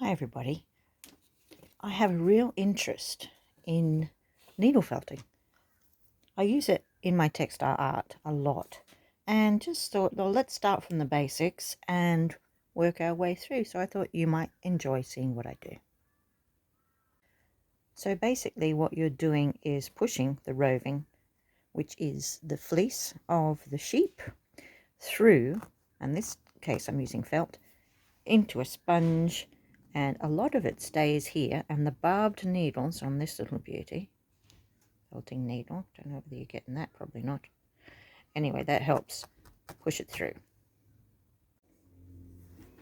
Hi everybody. I have a real interest in needle felting. I use it in my textile art a lot and just thought, well, let's start from the basics and work our way through. So I thought you might enjoy seeing what I do. So basically what you're doing is pushing the roving, which is the fleece of the sheep, through, in this case I'm using felt, into a sponge, and a lot of it stays here, and the barbed needles on this little beauty, felting needle, don't know whether you're getting that, probably not. Anyway, that helps push it through.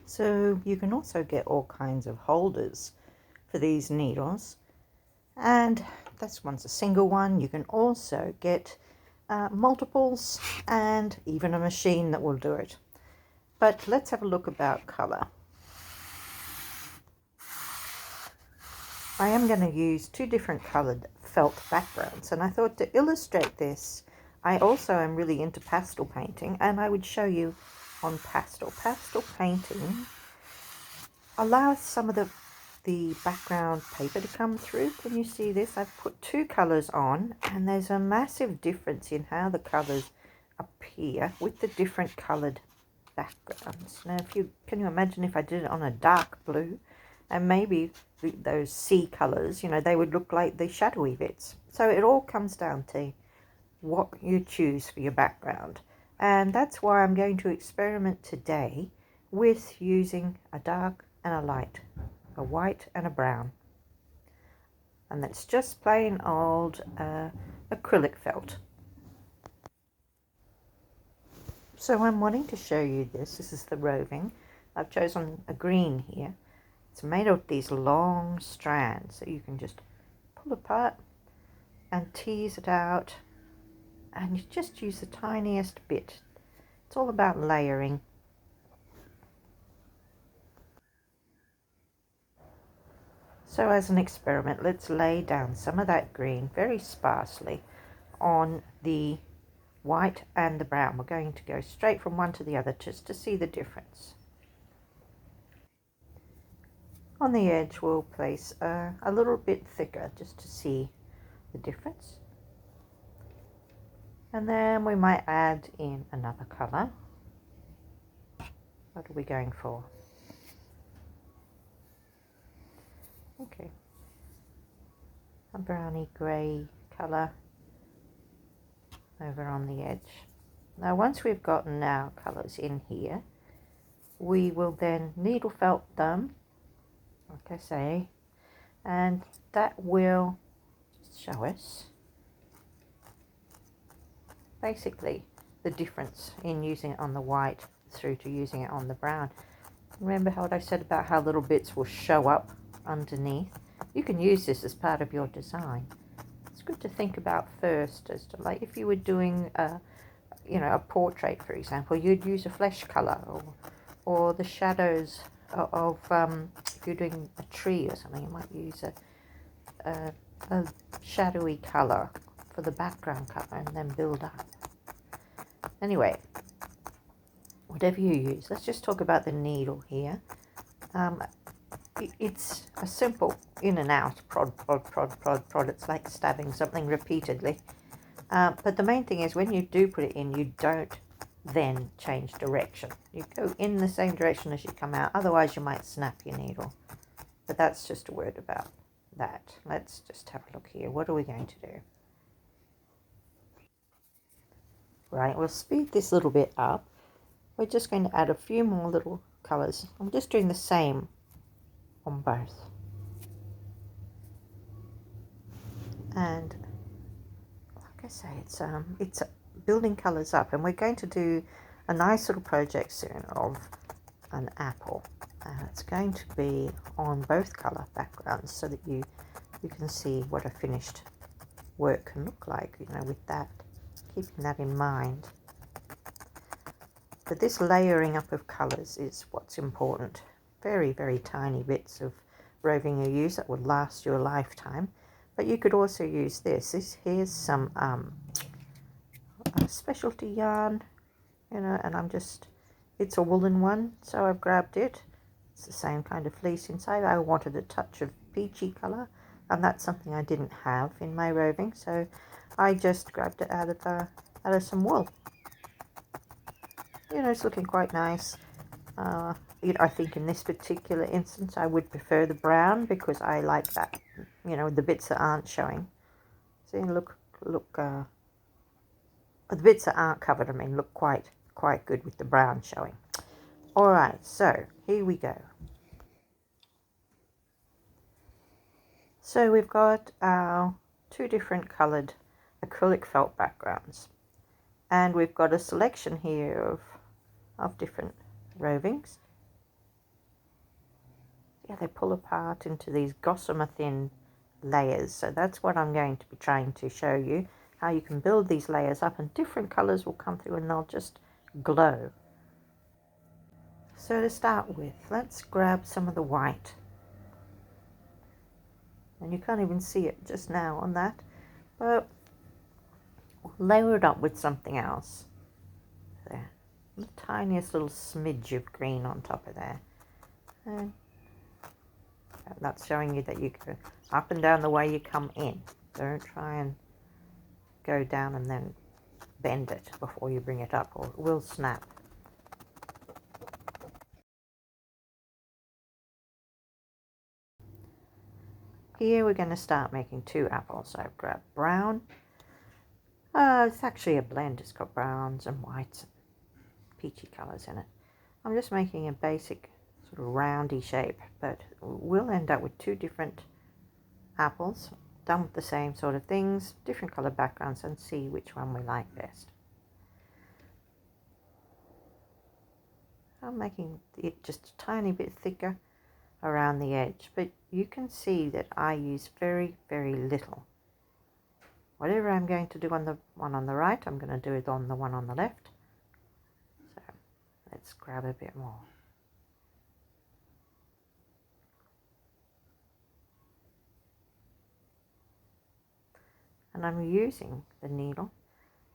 So you can also get all kinds of holders for these needles, and this one's a single one. You can also get multiples and even a machine that will do it. But let's have a look about colour. I am going to use two different coloured felt backgrounds, and I thought to illustrate this, I also am really into pastel painting, and I would show you on pastel. Pastel painting allows some of the background paper to come through. Can you see this? I've put two colours on, and there's a massive difference in how the colours appear with the different coloured backgrounds. Now, can you imagine if I did it on a dark blue? And maybe those sea colours, you know, they would look like the shadowy bits. So it all comes down to what you choose for your background. And that's why I'm going to experiment today with using a dark and a light, a white and a brown. And that's just plain old acrylic felt. So I'm wanting to show you this. This is the roving. I've chosen a green here. It's made of these long strands that you can just pull apart and tease it out, and you just use the tiniest bit. It's all about layering. So as an experiment, let's lay down some of that green very sparsely on the white and the brown. We're going to go straight from one to the other just to see the difference. On the edge we'll place a little bit thicker just to see the difference. And then we might add in another colour. What are we going for? Okay, a browny grey colour over on the edge. Now once we've gotten our colours in here, we will then needle felt them, like I say, and that will show us basically the difference in using it on the white through to using it on the brown. Remember what I said about how little bits will show up underneath? You can use this as part of your design. It's good to think about first as to, like, if you were doing a portrait, for example, you'd use a flesh color, or the shadows of if you're doing a tree or something, you might use a shadowy color for the background color and then build up. Anyway, whatever you use, let's just talk about the needle here. It's a simple in and out, prod, prod, prod, prod, prod. It's like stabbing something repeatedly. But the main thing is when you do put it in, you don't then change direction. You go in the same direction as you come out, otherwise you might snap your needle. But that's just a word about that. Let's just have a look here. What are we going to do? Right, we'll speed this little bit up. We're just going to add a few more little colours. I'm just doing the same on both. And like I say, it's building colours up, and we're going to do a nice little project soon of an apple. It's going to be on both colour backgrounds so that you can see what a finished work can look like, you know, with that, keeping that in mind. But this layering up of colours is what's important. Very, very tiny bits of roving you use that would last you a lifetime. But you could also use this. Here's some specialty yarn, you know, and it's a woolen one, so I've grabbed it It's the same kind of fleece inside. I wanted a touch of peachy colour, and that's something I didn't have in my roving, so I just grabbed it out of some wool. You know, it's looking quite nice. I think in this particular instance I would prefer the brown because I like that, you know, the bits that aren't showing. See, look, the bits that aren't covered, I mean, look quite good with the brown showing. All right, so here we go. So we've got our two different coloured acrylic felt backgrounds, and we've got a selection here of different rovings. Yeah, they pull apart into these gossamer thin layers, so that's what I'm going to be trying to show you, how you can build these layers up and different colours will come through and they'll just glow. So to start with, let's grab some of the white, and you can't even see it just now on that, but layer it up with something else. There, the tiniest little smidge of green on top of there, and that's showing you that you go up and down the way you come in. Don't try and go down and then bend it before you bring it up, or it will snap. Here we're going to start making two apples. I've grabbed brown. It's actually a blend. It's got browns and whites and peachy colours in it. I'm just making a basic sort of roundy shape, but we'll end up with two different apples done with the same sort of things, different colour backgrounds, and see which one we like best. I'm making it just a tiny bit thicker around the edge, but you can see that I use very little. Whatever I'm going to do on the one on the right, I'm going to do it on the one on the left. So let's grab a bit more. And I'm using the needle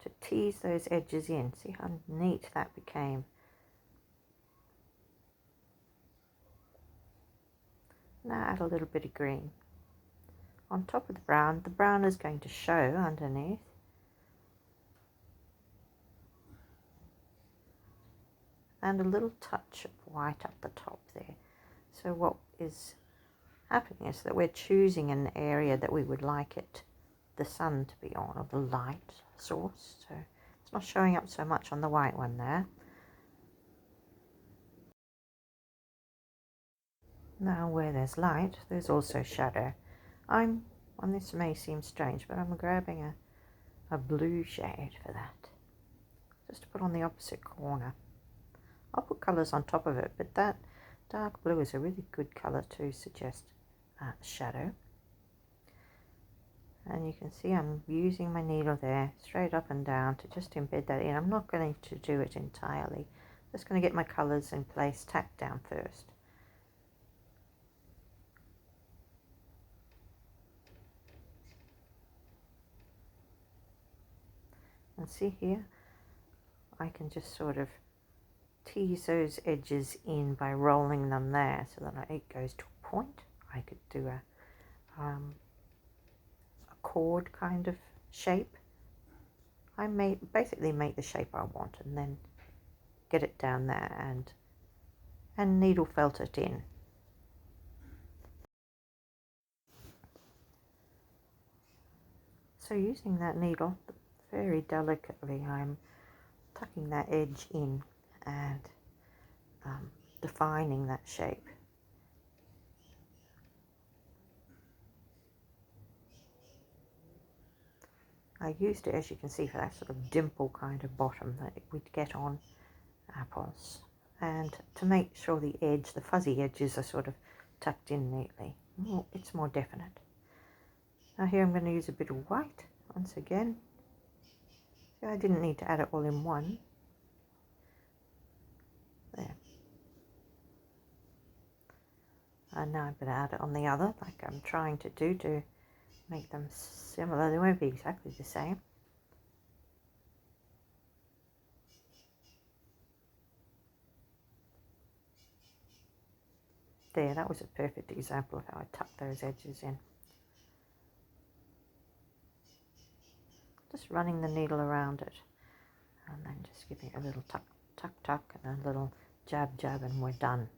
to tease those edges in. See how neat that became. Now add a little bit of green on top of the brown. The brown is going to show underneath. And a little touch of white up the top there. So what is happening is that we're choosing an area that we would like the sun to be on, or the light source. So it's not showing up so much on the white one there. Now where there's light, there's also shadow. And this may seem strange, but I'm grabbing a blue shade for that, just to put on the opposite corner. I'll put colours on top of it, but that dark blue is a really good colour to suggest shadow. And you can see I'm using my needle there straight up and down to just embed that in. I'm not going to do it entirely. Just going to get my colours in place, tacked down first. And see here, I can just sort of tease those edges in by rolling them there so that it goes to a point. I could do a chord kind of shape. I basically make the shape I want and then get it down there and needle felt it in. So using that needle very delicately, I'm tucking that edge in and defining that shape. I used it, as you can see, for that sort of dimple kind of bottom that we'd get on apples, and to make sure the edge, the fuzzy edges, are sort of tucked in neatly. It's more definite. Now here I'm going to use a bit of white once again. See, I didn't need to add it all in one. There. And now I'm going to add it on the other, like I'm trying to do to make them similar. They won't be exactly the same. There, that was a perfect example of how I tuck those edges in. Just running the needle around it and then just giving it a little tuck, tuck, tuck and a little jab, jab, and we're done.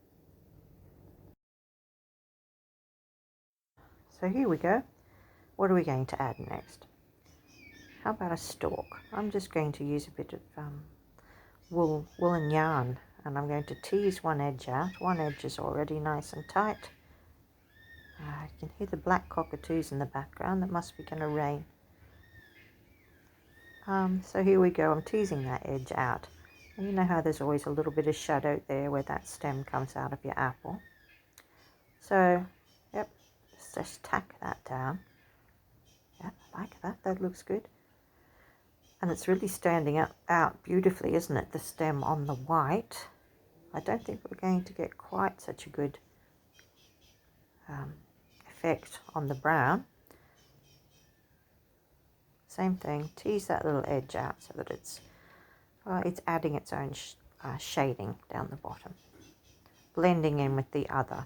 So here we go. What are we going to add next? How about a stalk? I'm just going to use a bit of woolen yarn, and I'm going to tease one edge out. One edge is already nice and tight. You can hear the black cockatoos in the background. That must be going to rain. So here we go. I'm teasing that edge out. And you know how there's always a little bit of shadow there where that stem comes out of your apple. So, yep, just tack that down. Yeah, like that. That looks good. And it's really standing out beautifully, isn't it? The stem on the white. I don't think we're going to get quite such a good effect on the brown. Same thing, tease that little edge out so that it's adding its own shading down the bottom, blending in with the other.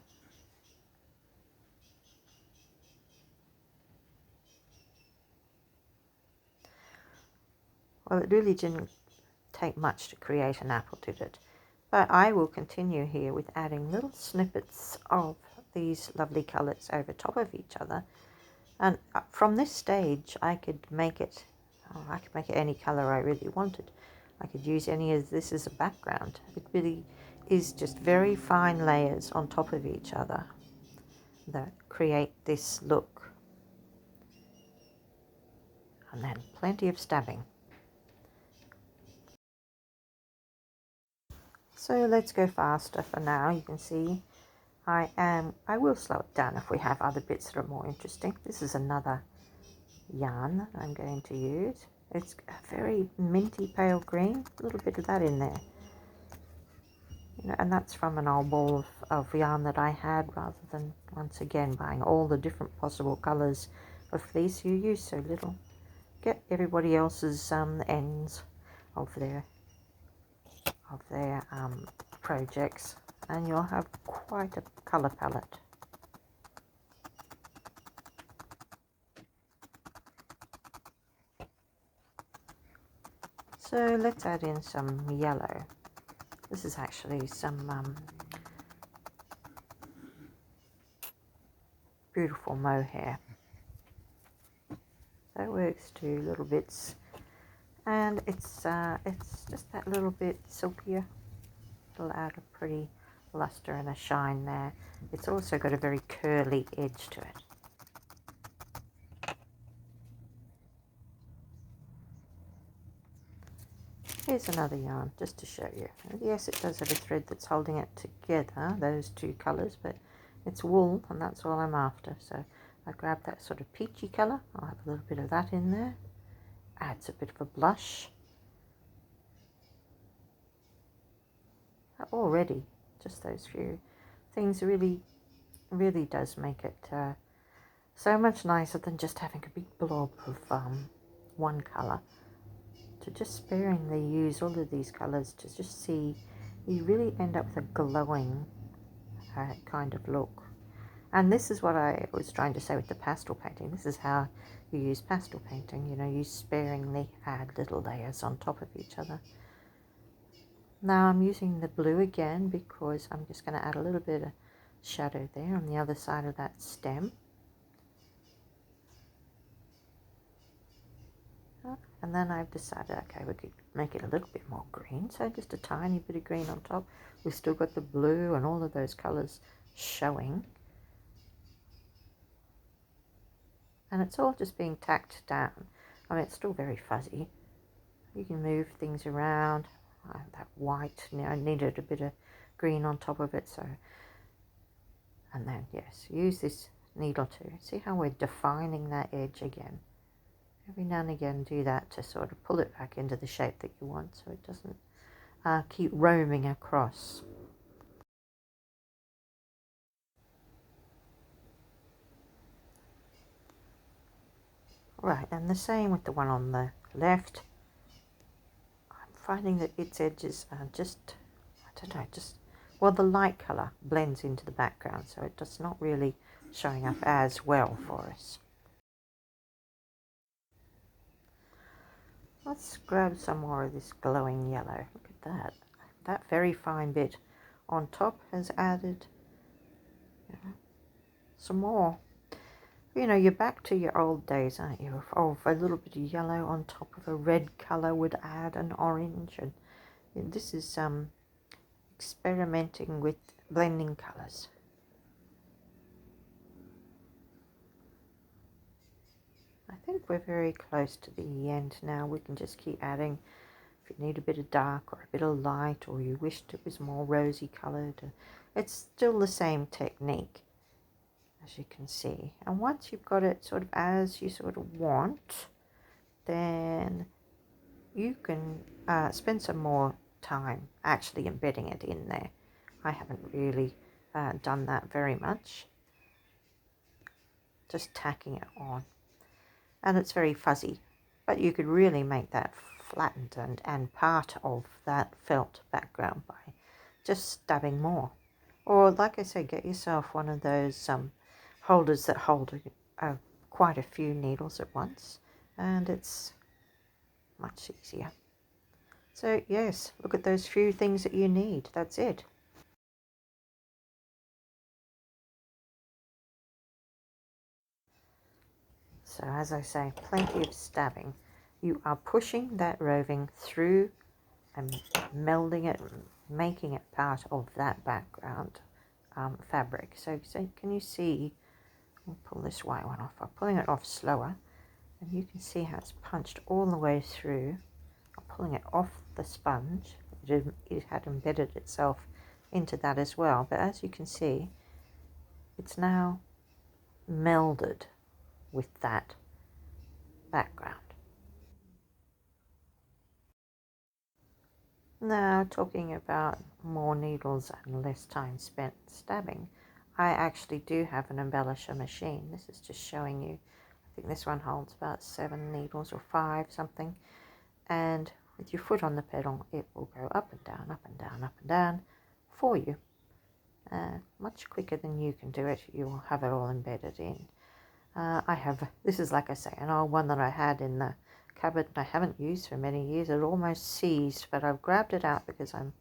Well, it really didn't take much to create an apple, did it? But I will continue here with adding little snippets of these lovely colours over top of each other. And from this stage, I could make it any colour I really wanted. I could use any of this as a background. It really is just very fine layers on top of each other that create this look. And then plenty of stabbing. So let's go faster for now. You can see I will slow it down if we have other bits that are more interesting. This is another yarn that I'm going to use. It's a very minty pale green, a little bit of that in there. You know, and that's from an old ball of yarn that I had, rather than once again buying all the different possible colours of fleece. You use so little. Get everybody else's ends of their projects, and you'll have quite a colour palette. So let's add in some yellow. This is actually some beautiful mohair. That works too, little bits, and it's just that little bit silkier. It'll add a pretty luster and a shine there. It's also got a very curly edge to it. Here's another yarn just to show you. And yes, it does have a thread that's holding it together, those two colours, but it's wool and that's all I'm after. So I grabbed that sort of peachy colour. I'll have a little bit of that in there. Adds a bit of a blush. Already, just those few things really does make it so much nicer than just having a big blob of one colour. To just sparingly use all of these colours to just see, you really end up with a glowing kind of look. And this is what I was trying to say with the pastel painting. This is how you use pastel painting. You know, you sparingly add little layers on top of each other. Now I'm using the blue again because I'm just going to add a little bit of shadow there on the other side of that stem. And then I've decided, okay, we could make it a little bit more green, so just a tiny bit of green on top. We've still got the blue and all of those colours showing. And it's all just being tacked down. I mean, it's still very fuzzy. You can move things around. That white, you know, I needed a bit of green on top of it, so. And then, yes, use this needle to see how we're defining that edge again. Every now and again do that to sort of pull it back into the shape that you want so it doesn't keep roaming across. Right, and the same with the one on the left. I'm finding that its edges are just, I don't know, just well, the light colour blends into the background, so it does not really showing up as well for us. Let's grab some more of this glowing yellow. Look at that. That very fine bit on top has added some more. You know, you're back to your old days, aren't you? Of a little bit of yellow on top of a red colour would add an orange. And this is experimenting with blending colours. I think we're very close to the end now. We can just keep adding. If you need a bit of dark or a bit of light, or you wished it was more rosy coloured, it's still the same technique, as you can see. And once you've got it sort of as you sort of want, then you can spend some more time actually embedding it in there. I haven't really done that very much, just tacking it on. And it's very fuzzy, but you could really make that flattened and part of that felt background by just stabbing more. Or like I said, get yourself one of those holders that hold quite a few needles at once, and it's much easier. So yes, look at those few things that you need. That's it. So as I say, plenty of stabbing. You are pushing that roving through and melding it, making it part of that background fabric. So can you see, I'll pull this white one off. I'm pulling it off slower, and you can see how it's punched all the way through. I'm pulling it off the sponge. It had embedded itself into that as well, but as you can see, it's now melded with that background. Now, talking about more needles and less time spent stabbing, I actually do have an embellisher machine. This is just showing you, I think this one holds about 7 needles or 5 something, and with your foot on the pedal it will go up and down, up and down, up and down for you. Much quicker than you can do it. You will have it all embedded in. This is, like I say, an old one that I had in the cupboard and I haven't used for many years. It almost seized, but I've grabbed it out because I'm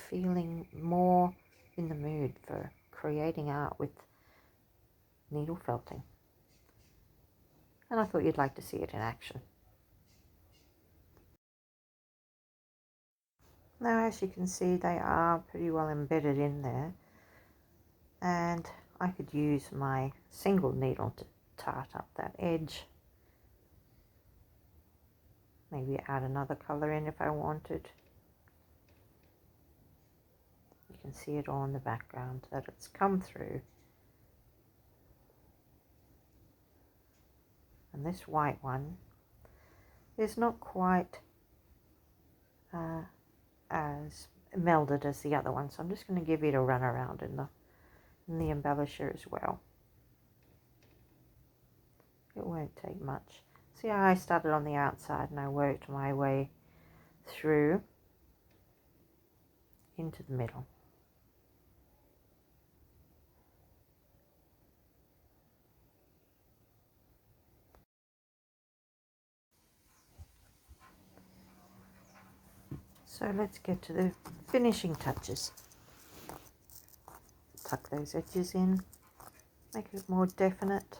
feeling more in the mood for creating art with needle felting. And I thought you'd like to see it in action. Now, as you can see, they are pretty well embedded in there, and I could use my single needle to tart up that edge. Maybe add another colour in if I wanted. You can see it all in the background that it's come through. And this white one is not quite as melded as the other one, so I'm just going to give it a run around in the embellisher as well. It won't take much. See how I started on the outside and I worked my way through into the middle. So let's get to the finishing touches. Tuck those edges in, make it more definite.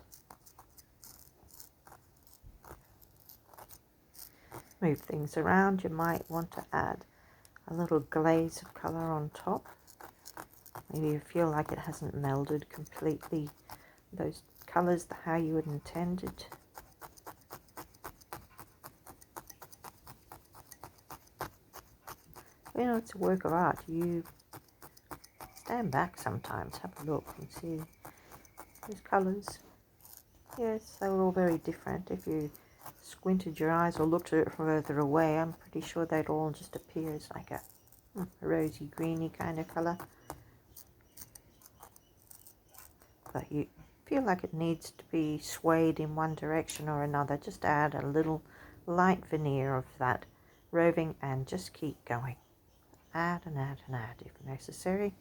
Move things around. You might want to add a little glaze of colour on top. Maybe you feel like it hasn't melded completely those colours how you would intend it. You know, it's a work of art. You stand back sometimes, have a look and see those colours. Yes, they were all very different. If you squinted your eyes or looked at it further away, I'm pretty sure they'd all just appear as like a rosy greeny kind of colour. But you feel like it needs to be swayed in one direction or another, just add a little light veneer of that roving and just keep going. add and add and add if necessary.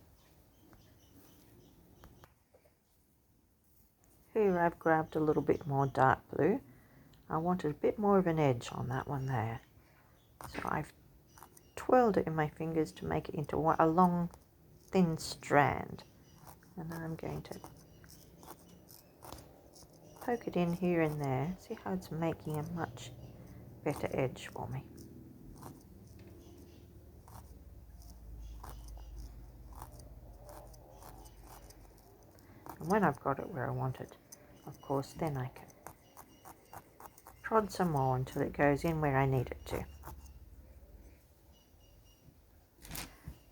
Here I've grabbed a little bit more dark blue. I wanted a bit more of an edge on that one there. So I've twirled it in my fingers to make it into a long thin strand. And I'm going to poke it in here and there. See how it's making a much better edge for me. And when I've got it where I want it, of course, then I can prod some more until it goes in where I need it to.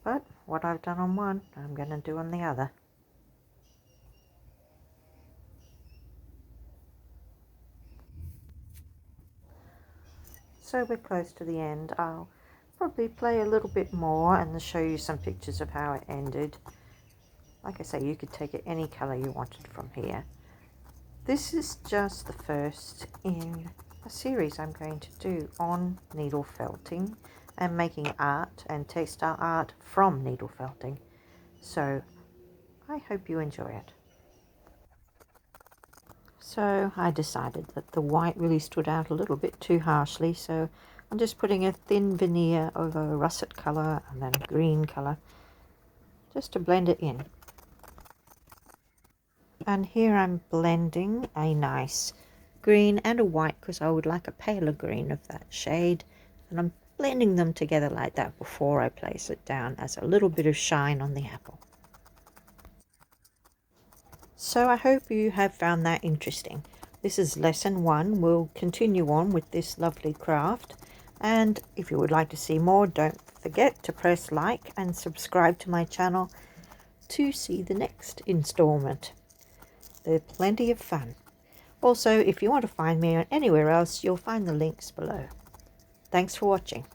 But what I've done on one, I'm going to do on the other. So we're close to the end. I'll probably play a little bit more and show you some pictures of how it ended. Like I say, you could take it any colour you wanted from here. This is just the first in a series I'm going to do on needle felting and making art and textile art from needle felting. So I hope you enjoy it. So I decided that the white really stood out a little bit too harshly, so I'm just putting a thin veneer of a russet colour and then green colour just to blend it in. And here I'm blending a nice green and a white because I would like a paler green of that shade, and I'm blending them together like that before I place it down as a little bit of shine on the apple. So I hope you have found that interesting. This is lesson 1. We'll continue on with this lovely craft, and if you would like to see more, don't forget to press like and subscribe to my channel to see the next installment. They're plenty of fun. Also, if you want to find me anywhere else, you'll find the links below. Thanks for watching.